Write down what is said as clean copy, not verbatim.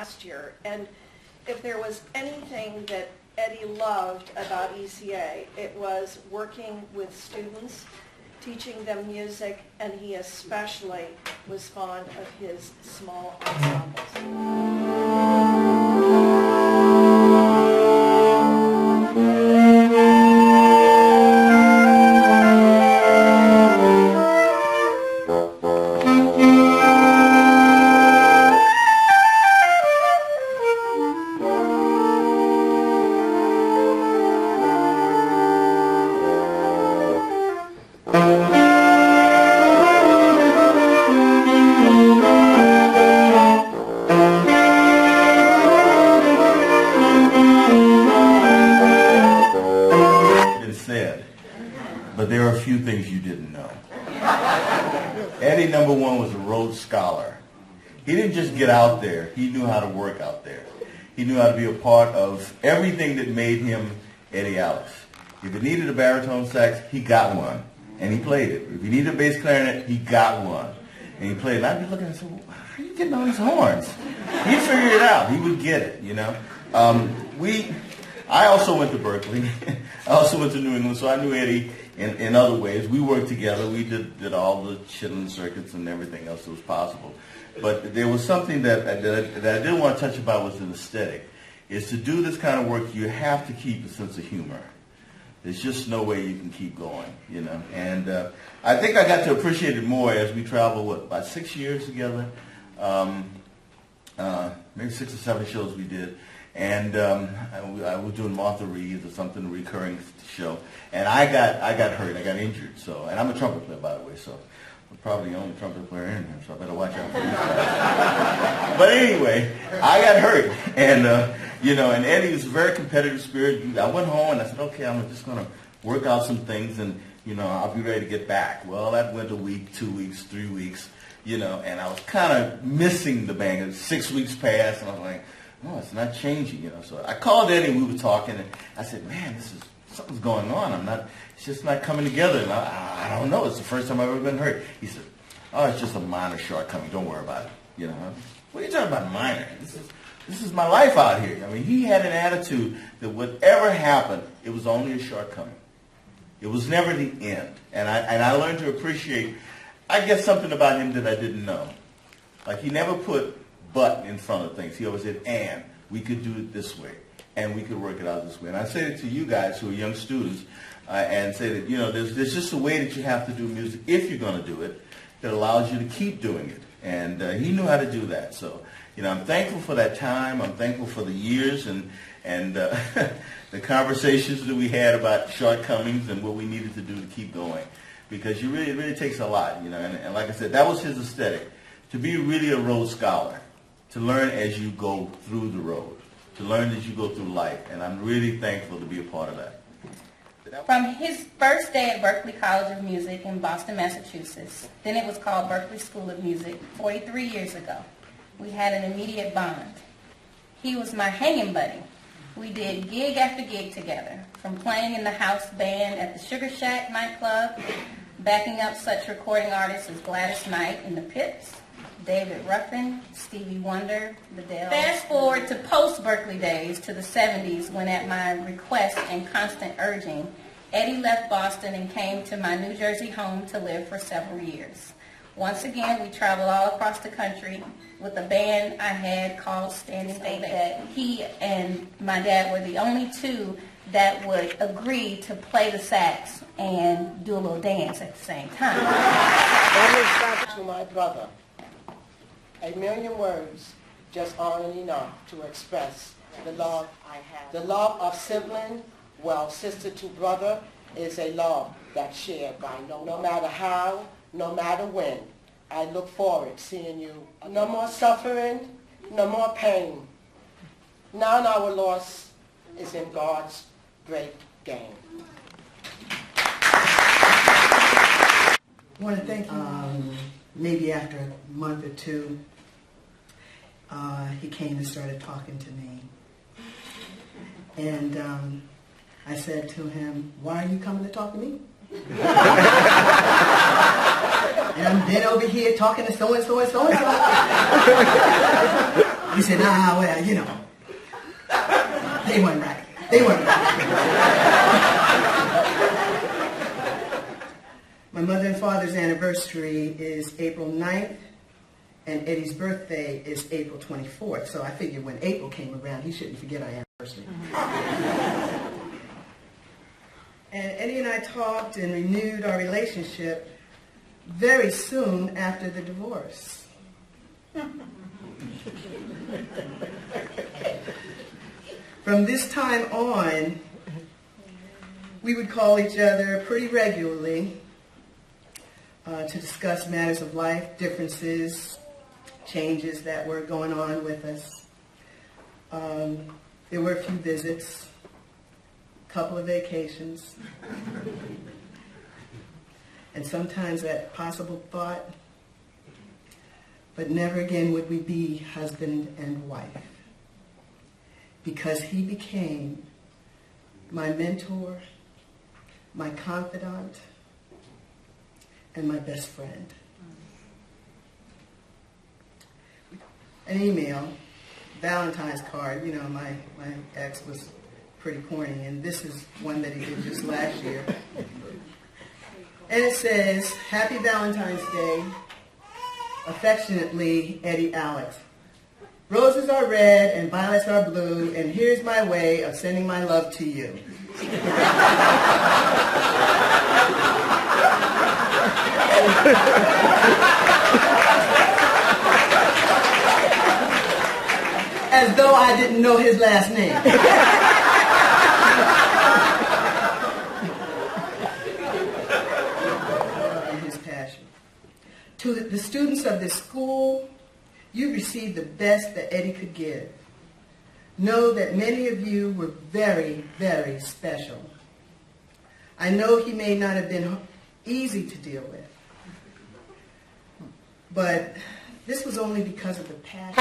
last year, and if there was anything that Eddie loved about ECA, it was working with students, teaching them music, and he especially was fond of his small ensembles. But there are a few things you didn't know. Eddie, number one, was a Rhodes Scholar. He didn't just get out there. He knew how to work out there. He knew how to be a part of everything that made him Eddie Alice. If he needed a baritone sax, he got one, and he played it. If he needed a bass clarinet, he got one, and he played it. And I'd be looking and say, well, how are you getting all these horns? He'd figure it out. He would get it, you know. I also went to Berkeley. I also went to New England, so I knew Eddie in other ways. We worked together. We did all the chitlin circuits and everything else that was possible. But there was something that I didn't want to touch about was an aesthetic. Is to do this kind of work, you have to keep a sense of humor. There's just no way you can keep going, you know. And I think I got to appreciate it more as we traveled, about 6 years together? Maybe 6 or 7 shows we did. And I was doing Martha Reeves or something, a recurring show, and I got hurt. I got injured. So, and I'm a trumpet player, by the way. So, I'm probably the only trumpet player in here. So I better watch out for these guys. But anyway, I got hurt, and you know, and Eddie was a very competitive spirit. I went home and I said, okay, I'm just going to work out some things, and you know, I'll be ready to get back. Well, that went a week, 2 weeks, 3 weeks, you know, and I was kind of missing the band. 6 weeks passed, and I was like, no, it's not changing, you know. So I called Eddie and we were talking, and I said, man, something's going on. It's just not coming together. And I don't know. It's the first time I've ever been hurt. He said, oh, it's just a minor shortcoming. Don't worry about it. You know, what are you talking about minor? This is my life out here. I mean, he had an attitude that whatever happened, it was only a shortcoming. It was never the end. And I learned to appreciate, I guess, something about him that I didn't know. Like, he never put but in front of things. He always said, and we could do it this way, and we could work it out this way. And I say it to you guys who are young students, and say that, you know, there's just a way that you have to do music if you're going to do it that allows you to keep doing it. And he knew how to do that. So, you know, I'm thankful for that time. I'm thankful for the years and the conversations that we had about shortcomings and what we needed to do to keep going. Because it really takes a lot, you know. And like I said, that was his aesthetic, to be really a Rhodes Scholar. To learn as you go through the road, to learn as you go through life, and I'm really thankful to be a part of that. From his first day at Berklee College of Music in Boston, Massachusetts, then it was called Berklee School of Music, 43 years ago, we had an immediate bond. He was my hanging buddy. We did gig after gig together, from playing in the house band at the Sugar Shack nightclub, backing up such recording artists as Gladys Knight and the Pips, David Ruffin, Stevie Wonder, the Dells. Fast forward to post-Berklee days, to the 70s, when at my request and constant urging, Eddie left Boston and came to my New Jersey home to live for several years. Once again, we traveled all across the country with a band I had called Standing Ovation. He and my dad were the only two that would agree to play the sax and do a little dance at the same time. To my brother, a million words just aren't enough to express the love I have. The love of sibling, well, sister to brother, is a love that's shared by no matter how, no matter when. I look forward seeing you. No more suffering, no more pain. Now our loss is in God's great game. I want to thank you. Maybe after a month or two, he came and started talking to me. And I said to him, why are you coming to talk to me? And I'm then over here talking to so-and-so and so-and-so. He said, well, you know, they weren't right. They weren't right. My mother and father's anniversary is April 9th, and Eddie's birthday is April 24th. So I figured when April came around, he shouldn't forget our anniversary. And Eddie and I talked and renewed our relationship very soon after the divorce. From this time on, we would call each other pretty regularly to discuss matters of life, differences, changes that were going on with us. There were a few visits, a couple of vacations, and sometimes that possible thought, but never again would we be husband and wife, because he became my mentor, my confidant, and my best friend. An email, Valentine's card, you know, my ex was pretty corny, and this is one that he did just last year. And it says, Happy Valentine's Day, affectionately, Eddie Alex. Roses are red and violets are blue, and here's my way of sending my love to you. As though I didn't know his last name. And his passion. To the students of this school, you received the best that Eddie could give. Know that many of you were very, very special. I know he may not have been easy to deal with, but this was only because of the passion